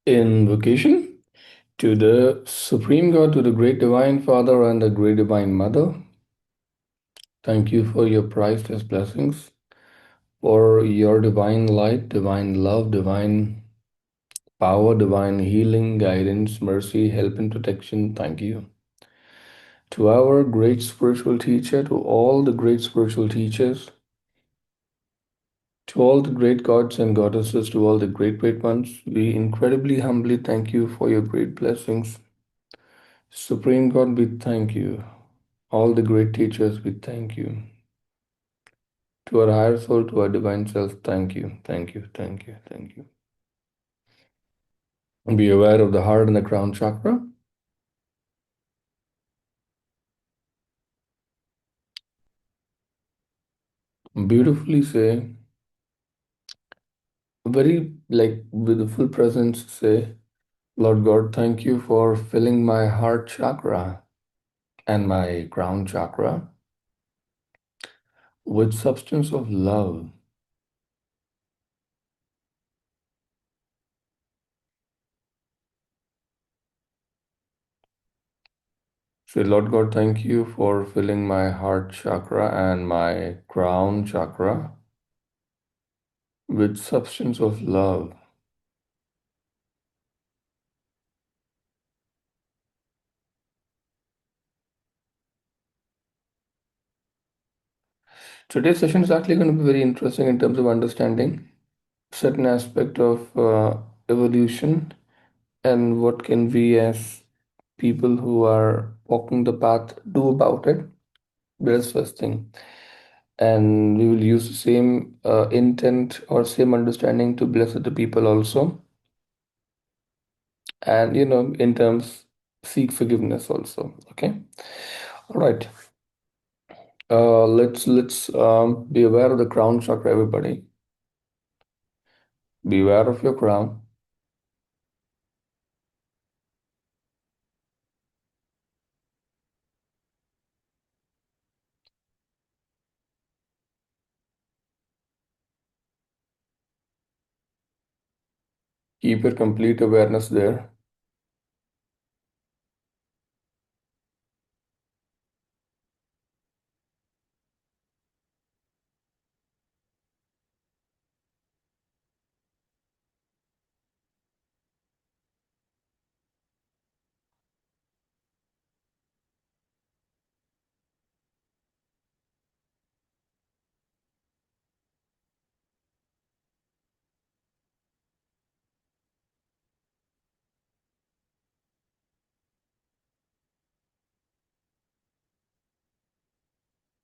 Invocation to the Supreme God, to the Great Divine Father and the Great Divine Mother. Thank you for your priceless blessings, for your divine light, divine love, divine power, divine healing, guidance, mercy, help, and protection. Thank you. To our great spiritual teacher, to all the great spiritual teachers, to all the great gods and goddesses, to all the great ones, we incredibly humbly thank you for your great blessings. Supreme God, we thank you. All the great teachers, we thank you. To our higher soul, to our divine self, thank you, thank you, thank you, thank you. And be aware of the heart and the crown chakra. Beautifully say, very like with the full presence, say, Lord God, thank you for filling my heart chakra and my crown chakra with substance of love. Say, Lord God, thank you for filling my heart chakra and my crown chakra with substance of love. Today's session is actually going to be very interesting in terms of understanding certain aspect of evolution and what can we as people who are walking the path do about it. That's first thing. And we will use the same intent or same understanding to bless other people also. And in terms seek forgiveness also. Okay. All right. Let's be aware of the crown chakra, everybody. Be aware of your crown. Keep your complete awareness there.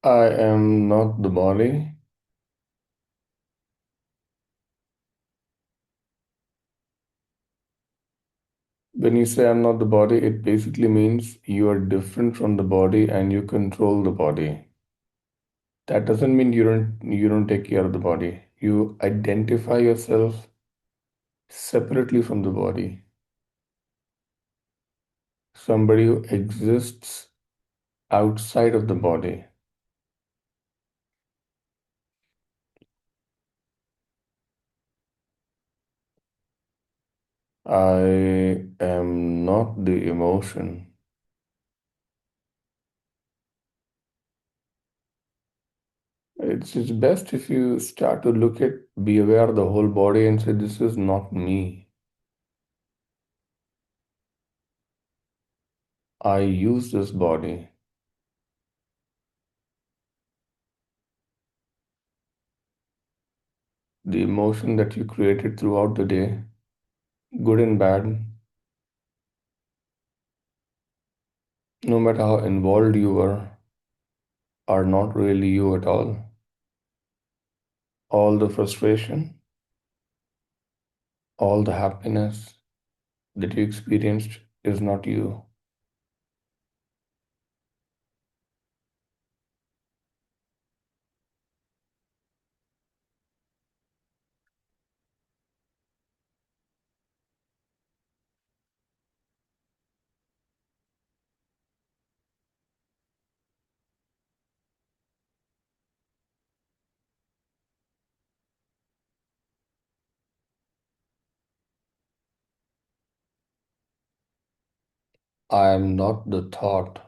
I am not the body. When you say I'm not the body, it basically means you are different from the body and you control the body. That doesn't mean you don't take care of the body. You identify yourself separately from the body. Somebody who exists outside of the body. I am not the emotion. It's best if you start to look at, be aware of the whole body and say, this is not me. I use this body. The emotion that you created throughout the day, good and bad, no matter how involved you were, are not really you at all. All the frustration, all the happiness that you experienced is not you. I am not the thought.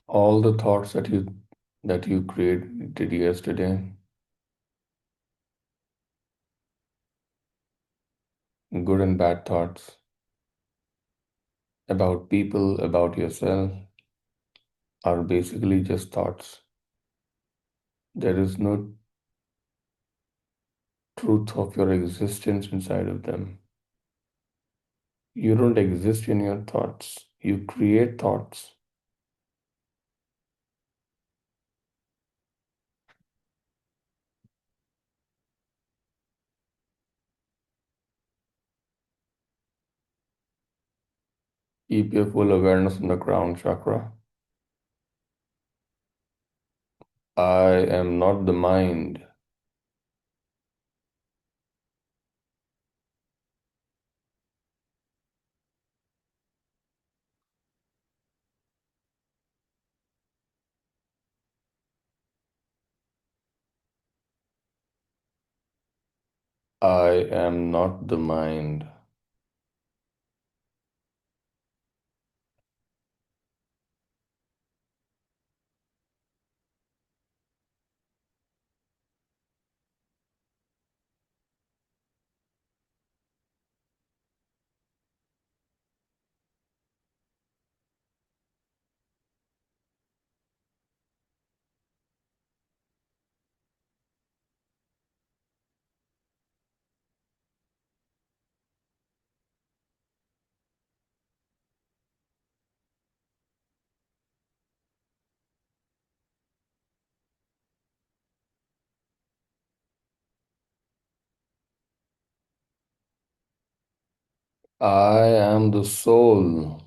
All the thoughts that you created yesterday, good and bad thoughts about people, about yourself, are basically just thoughts. There is no truth of your existence inside of them. You don't exist in your thoughts. You create thoughts. Keep your full awareness on the crown chakra. I am not the mind. I am not the mind. I am the soul.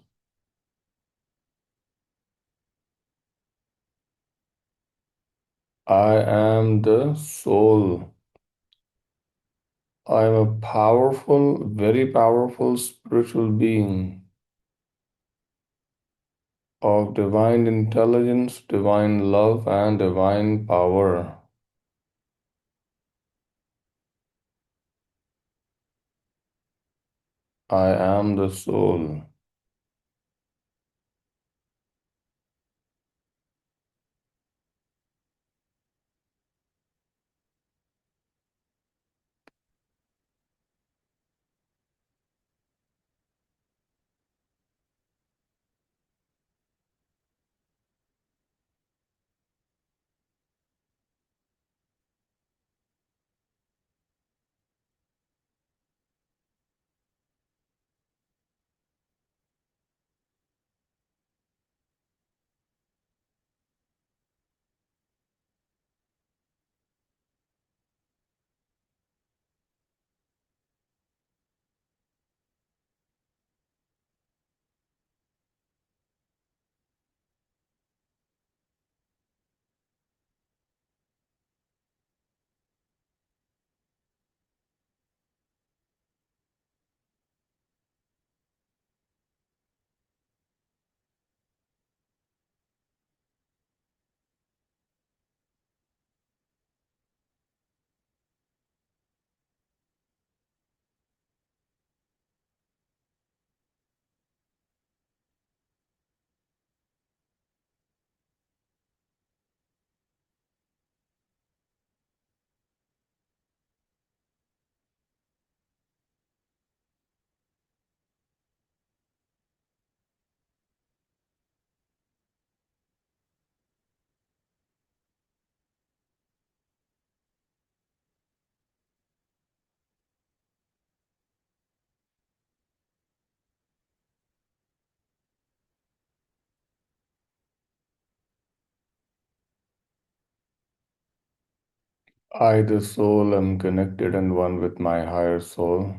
I am the soul. I am a powerful, very powerful spiritual being of divine intelligence, divine love, and divine power. I am the soul. I, the soul, am connected and one with my higher soul.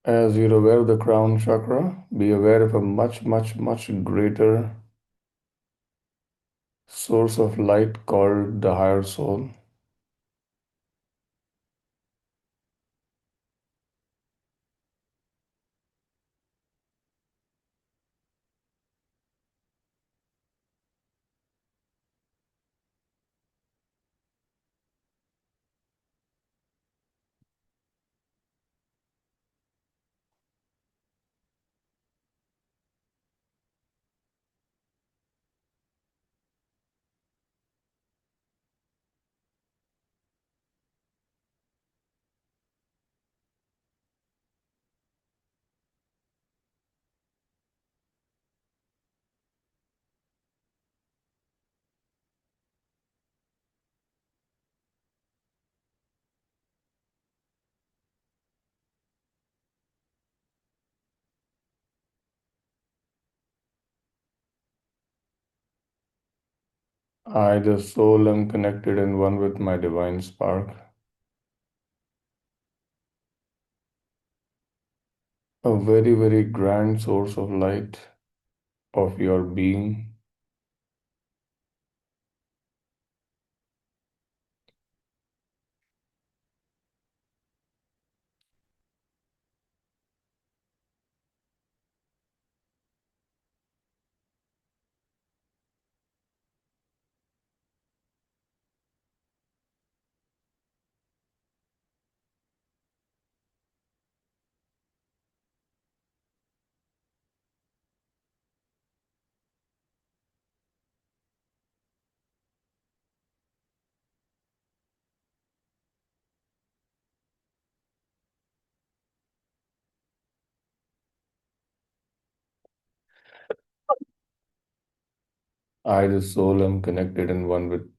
As you're aware of the crown chakra, be aware of a much, much, much greater source of light called the higher soul. I, the soul, am connected and one with my divine spark, a very, very grand source of light of your being. I, the soul, am connected and one with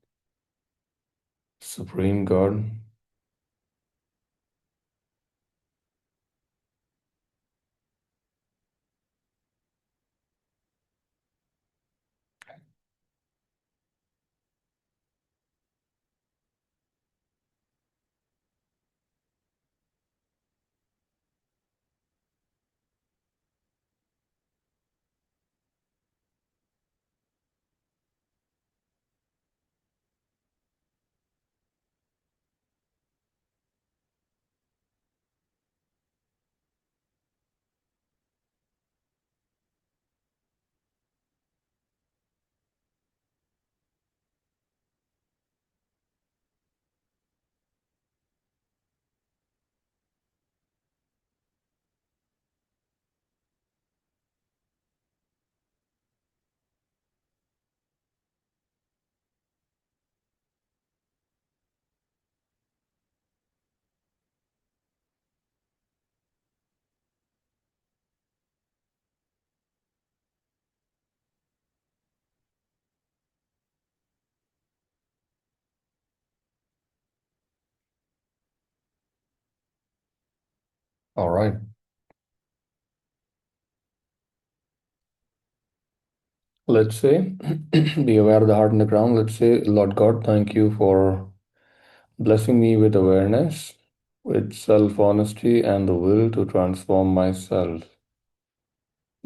Supreme God. All right. Let's say, be aware of the heart and the ground. Let's say, Lord God, thank you for blessing me with awareness, with self honesty, and the will to transform myself.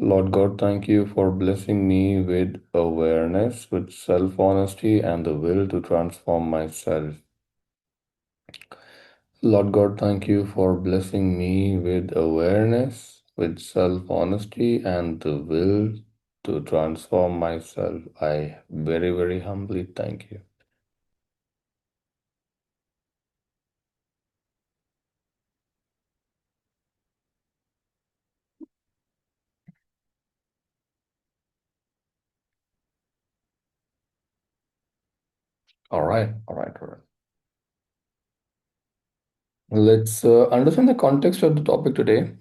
Lord God, thank you for blessing me with awareness, with self honesty, and the will to transform myself. Lord God, thank you for blessing me with awareness, with self honesty, and the will to transform myself. I very, very humbly thank you. All right, all right, all right. Let's understand the context of the topic today,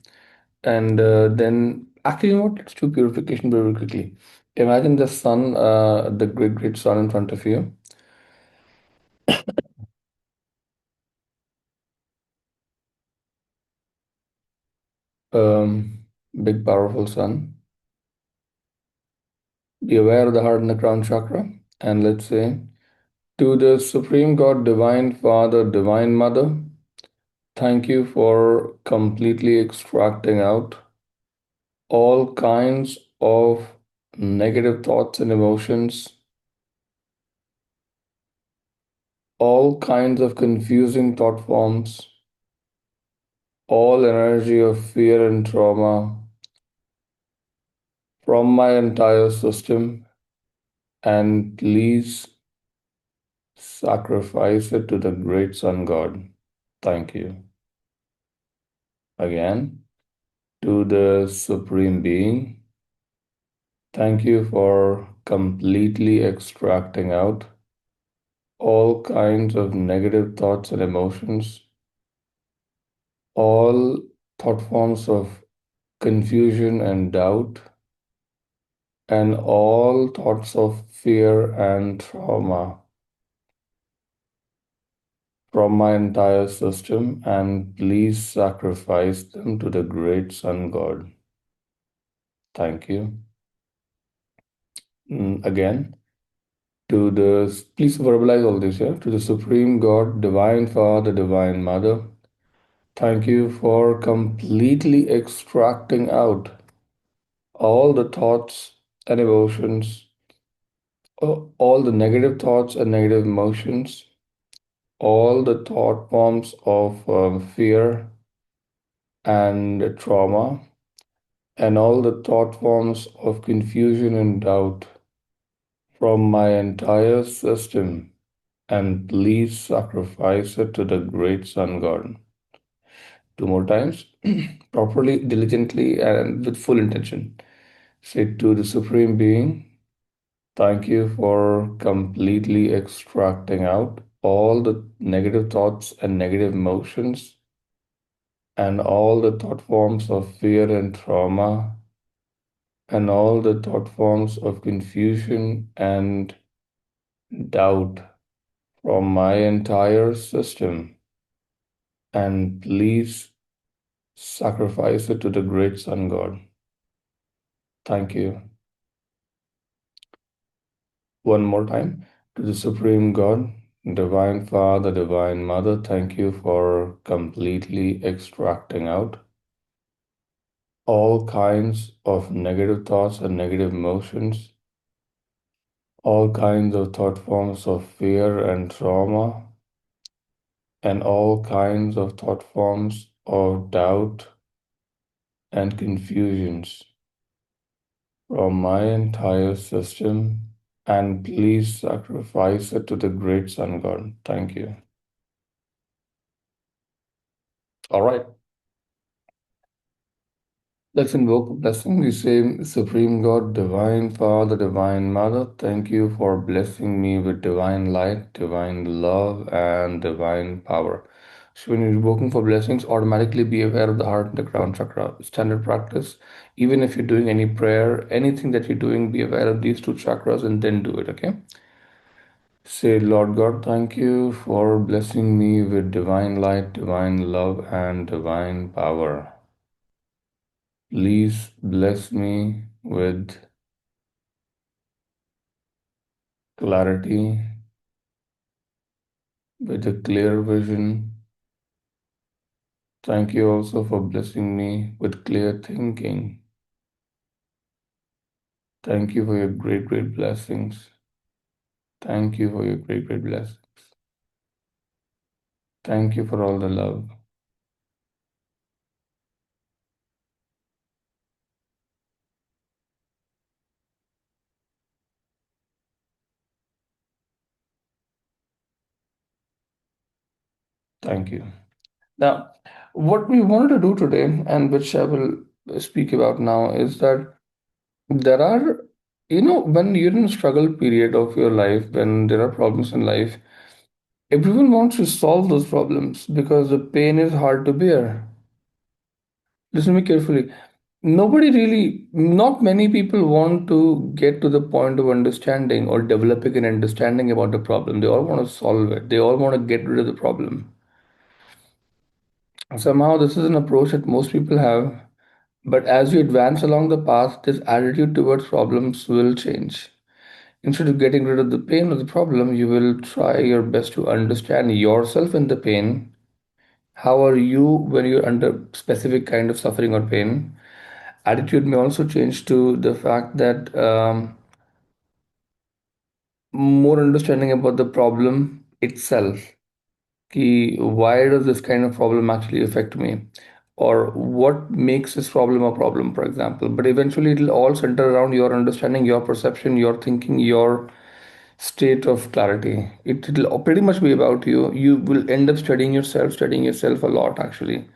and then actually, you know what? Let's do purification very quickly. Imagine the sun, the great, great sun in front of you. Big, powerful sun. Be aware of the heart and the crown chakra, and let's say, to the Supreme God, Divine Father, Divine Mother, thank you for completely extracting out all kinds of negative thoughts and emotions, all kinds of confusing thought forms, all energy of fear and trauma from my entire system, and please sacrifice it to the great Sun God. Thank you. Again, to the Supreme Being, thank you for completely extracting out all kinds of negative thoughts and emotions, all thought forms of confusion and doubt, and all thoughts of fear and trauma from my entire system, and please sacrifice them to the great Sun God. Thank you. Again, to the, please verbalize all this, yeah, to the Supreme God, Divine Father, Divine Mother. Thank you for completely extracting out all the thoughts and emotions, all the negative thoughts and negative emotions, all the thought forms of fear and trauma, and all the thought forms of confusion and doubt from my entire system, and please sacrifice it to the great Sun God. Two more times, properly, diligently, and with full intention. Say to the Supreme Being, thank you for completely extracting out all the negative thoughts and negative emotions and all the thought forms of fear and trauma and all the thought forms of confusion and doubt from my entire system, and please sacrifice it to the great Sun God. Thank you. One more time, to the Supreme God, Divine Father, Divine Mother, thank you for completely extracting out all kinds of negative thoughts and negative emotions, all kinds of thought forms of fear and trauma, and all kinds of thought forms of doubt and confusions from my entire system, and please sacrifice it to the great Sun God. Thank you. All right. Let's invoke a blessing. We say, Supreme God, Divine Father, Divine Mother, thank you for blessing me with divine light, divine love, and divine power. So when you're invoking for blessings, automatically be aware of the heart and the crown chakra. Standard practice. Even if you're doing any prayer, anything that you're doing, be aware of these two chakras and then do it, okay? Say, Lord God, thank you for blessing me with divine light, divine love, and divine power. Please bless me with clarity, with a clear vision. Thank you also for blessing me with clear thinking. Thank you for your great, great blessings. Thank you for your great, great blessings. Thank you for all the love. Thank you. Now, what we wanted to do today, and which I will speak about now, is that there are, when you're in a struggle period of your life, when there are problems in life, everyone wants to solve those problems because the pain is hard to bear. Listen to me carefully. Nobody really, not many people want to get to the point of understanding or developing an understanding about the problem. They all want to solve it. They all want to get rid of the problem. Somehow, this is an approach that most people have. But as you advance along the path, this attitude towards problems will change. Instead of getting rid of the pain of the problem, you will try your best to understand yourself in the pain. How are you when you're under specific kind of suffering or pain? Attitude may also change to the fact that more understanding about the problem itself. Ki, why does this kind of problem actually affect me? Or what makes this problem a problem, for example. But eventually, it'll all center around your understanding, your perception, your thinking, your state of clarity. It'll pretty much be about you. You will end up studying yourself a lot, actually.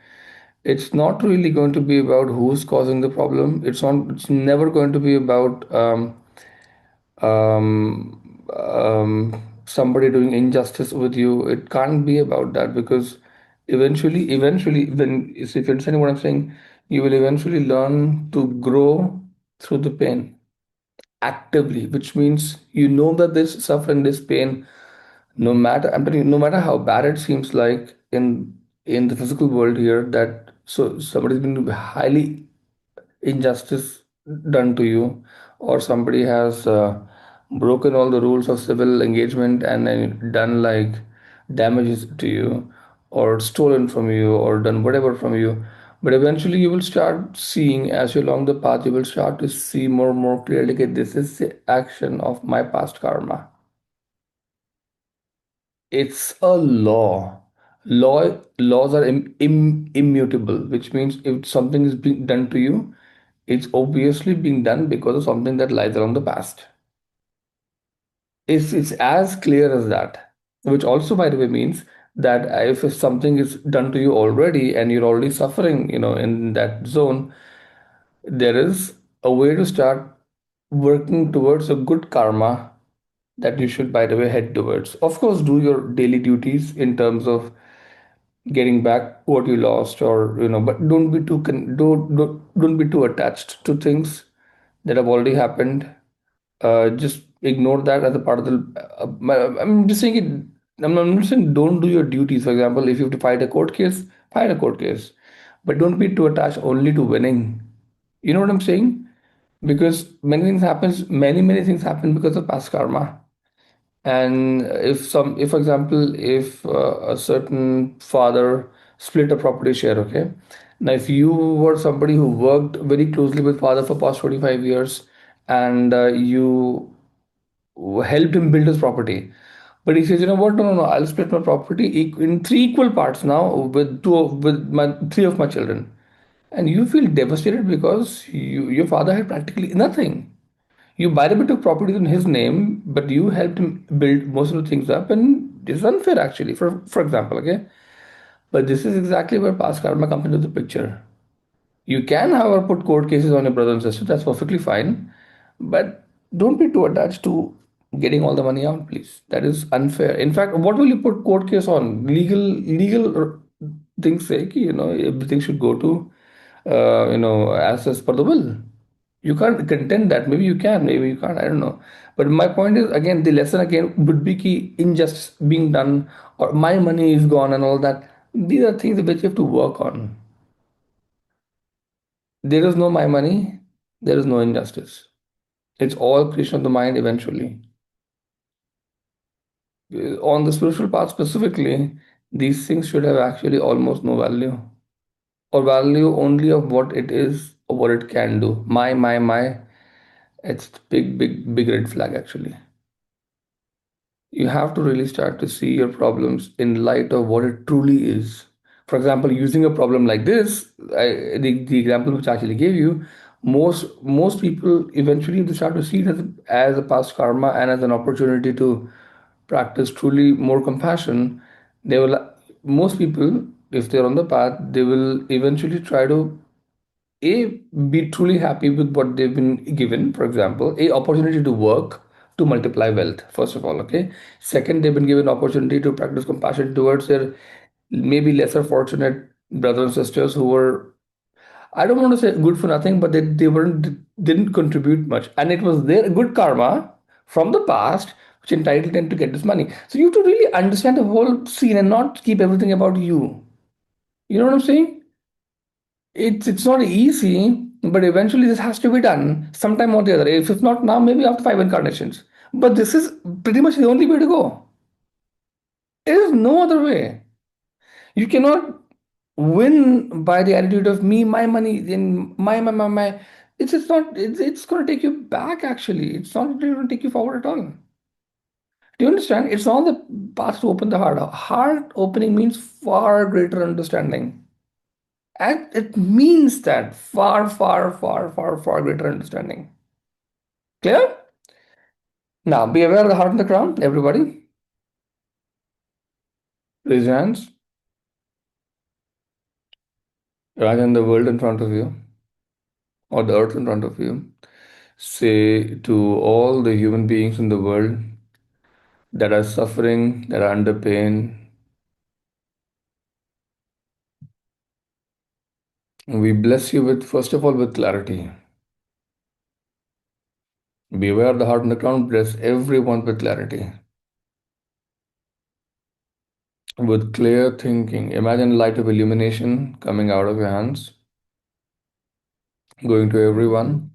It's not really going to be about who's causing the problem. It's never going to be about somebody doing injustice with you. It can't be about that, because eventually, when if you understand what I'm saying, you will eventually learn to grow through the pain actively, which means you know that this suffering, this pain, no matter, I'm telling you, no matter how bad it seems like in the physical world here, that so somebody's been highly injustice done to you, or somebody has broken all the rules of civil engagement, and then done like damages to you, or stolen from you, or done whatever from you. But eventually you will start seeing, as you along the path, you will start to see more and more clearly that this is the action of my past karma. It's a law. Laws are immutable, which means if something is being done to you, it's obviously being done because of something that lies around the past. It's as clear as that. Which also, by the way, means that if something is done to you already and you're already suffering, in that zone, there is a way to start working towards a good karma that you should, by the way, head towards. Of course, do your daily duties in terms of getting back what you lost, or but don't be too don't be too attached to things that have already happened. Just ignore that as a part of the I'm just saying it. I'm not saying don't do your duties. For example, if you have to fight a court case, but don't be too attached only to winning. You know what I'm saying? Because many things happen because of past karma. And if for example, if a certain father split a property share, okay. Now, if you were somebody who worked very closely with father for past 25 years, and you helped him build his property, but he says, you know what, no, I'll split my property in three equal parts now with my three of my children, and you feel devastated because your father had practically nothing. You by the way took properties in his name, but you helped him build most of the things up, and it's unfair actually. For example, okay, but this is exactly where past karma comes into the picture. You can, however, put court cases on your brother and sister. That's perfectly fine, but don't be too attached to getting all the money out, please. That is unfair. In fact, what will you put court case on? Legal things say, everything should go to, as per the will. You can't contend that. Maybe you can, maybe you can't. I don't know. But my point is, again, the lesson again would be key injustice being done, or my money is gone and all that. These are things which you have to work on. There is no my money, there is no injustice. It's all creation of the mind eventually. On the spiritual path specifically, these things should have actually almost no value, or value only of what it is or what it can do. My. It's big red flag actually. You have to really start to see your problems in light of what it truly is. For example, using a problem like this, the example which I actually gave you, most people eventually they start to see it as a past karma and as an opportunity to practice truly more compassion. They will, most people, if they're on the path, they will eventually try to a be truly happy with what they've been given. For example, a opportunity to work to multiply wealth, first of all, okay. Second, they've been given opportunity to practice compassion towards their maybe lesser fortunate brothers and sisters who were, I don't want to say good for nothing, but they weren't didn't contribute much, and it was their good karma from the past which entitled them to get this money. So you have to really understand the whole scene and not keep everything about you. You know what I'm saying? It's not easy, but eventually this has to be done sometime or the other. If it's not now, maybe after 5 incarnations. But this is pretty much the only way to go. There is no other way. You cannot win by the attitude of me, my money, in my. It's not. It's going to take you back. Actually, it's not going to take you forward at all. Do you understand? It's not the path to open the heart. Heart opening means far greater understanding. And it means that far greater understanding. Clear? Now, be aware of the heart and the crown, everybody. Raise your hands. Imagine the world in front of you, or the earth in front of you. Say to all the human beings in the world that are suffering, that are under pain, we bless you with, first of all, with clarity. Be aware of the heart and the crown, bless everyone with clarity. With clear thinking. Imagine light of illumination coming out of your hands, going to everyone.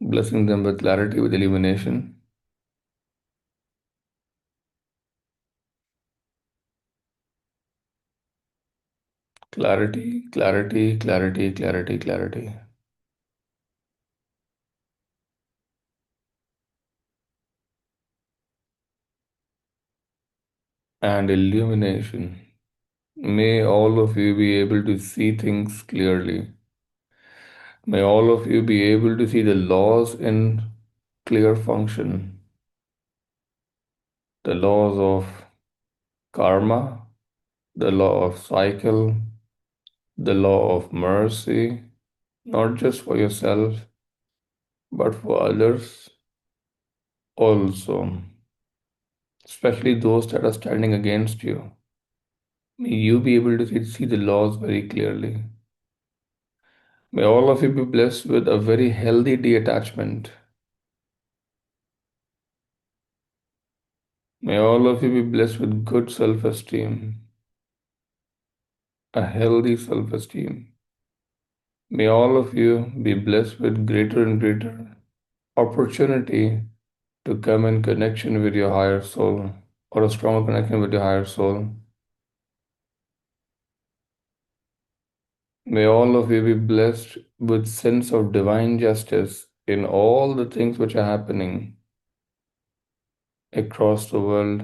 blessing them with clarity, with illumination. Clarity, clarity, clarity, clarity, clarity. And illumination. May all of you be able to see things clearly. May all of you be able to see the laws in clear function. The laws of karma, the law of cycle, the law of mercy, not just for yourself, but for others also, especially those that are standing against you. May you be able to see the laws very clearly. May all of you be blessed with a very healthy detachment. May all of you be blessed with good self-esteem, a healthy self-esteem. May all of you be blessed with greater and greater opportunity to come in connection with your higher soul, or a stronger connection with your higher soul. May all of you be blessed with sense of divine justice in all the things which are happening across the world.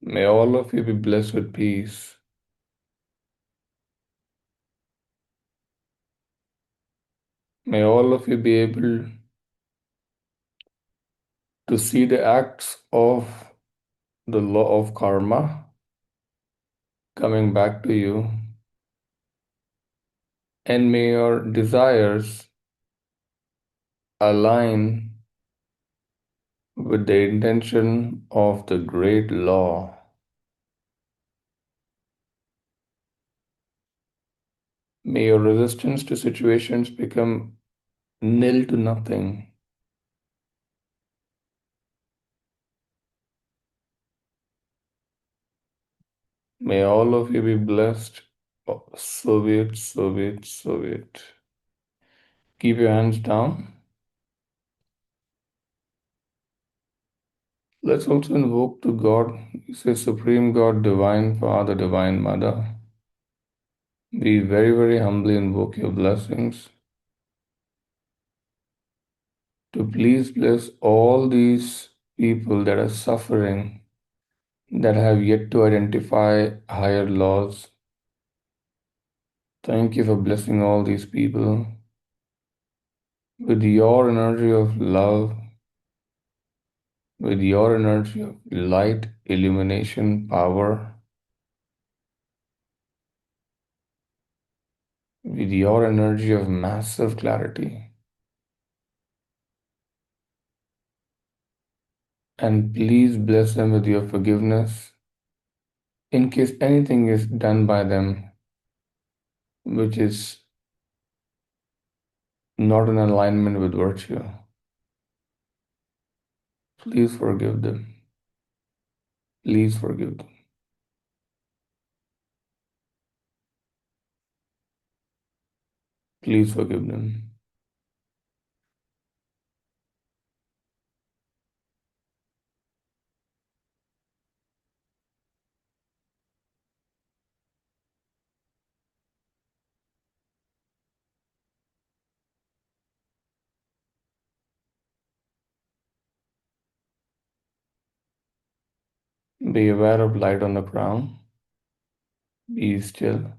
May all of you be blessed with peace. May all of you be able to see the acts of the law of karma coming back to you, and may your desires align with the intention of the great law. May your resistance to situations become nil to nothing. May all of you be blessed. Oh, Soviet, Soviet, Soviet. Keep your hands down. Let's also invoke to God. You say, Supreme God, Divine Father, Divine Mother. We very, very humbly invoke your blessings to please bless all these people that are suffering, that have yet to identify higher laws. Thank you for blessing all these people with your energy of love, with your energy of light, illumination, power, with your energy of massive clarity. And please bless them with your forgiveness in case anything is done by them which is not in alignment with virtue. Please forgive them. Please forgive them. Please forgive them. Be aware of light on the crown. Be still.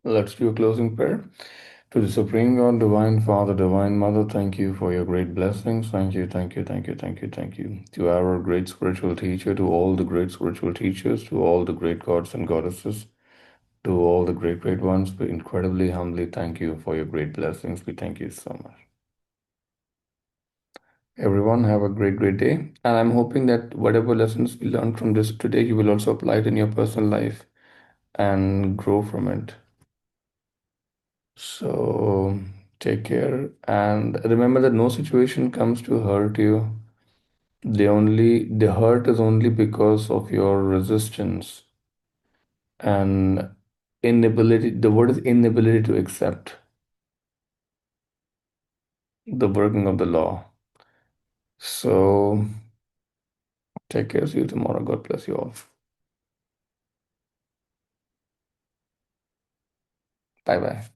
Let's do a closing prayer. To the Supreme God, Divine Father, Divine Mother, thank you for your great blessings. Thank you, thank you, thank you, thank you, thank you. To our great spiritual teacher, to all the great spiritual teachers, to all the great gods and goddesses, to all the great, great ones, we incredibly humbly thank you for your great blessings. We thank you so much. Everyone, have a great, great day. And I'm hoping that whatever lessons we learned from this today, you will also apply it in your personal life and grow from it. So take care and remember that no situation comes to hurt you. The hurt is only because of your resistance and inability. The word is inability to accept the working of the law. So take care. See you tomorrow. God bless you all. Bye bye.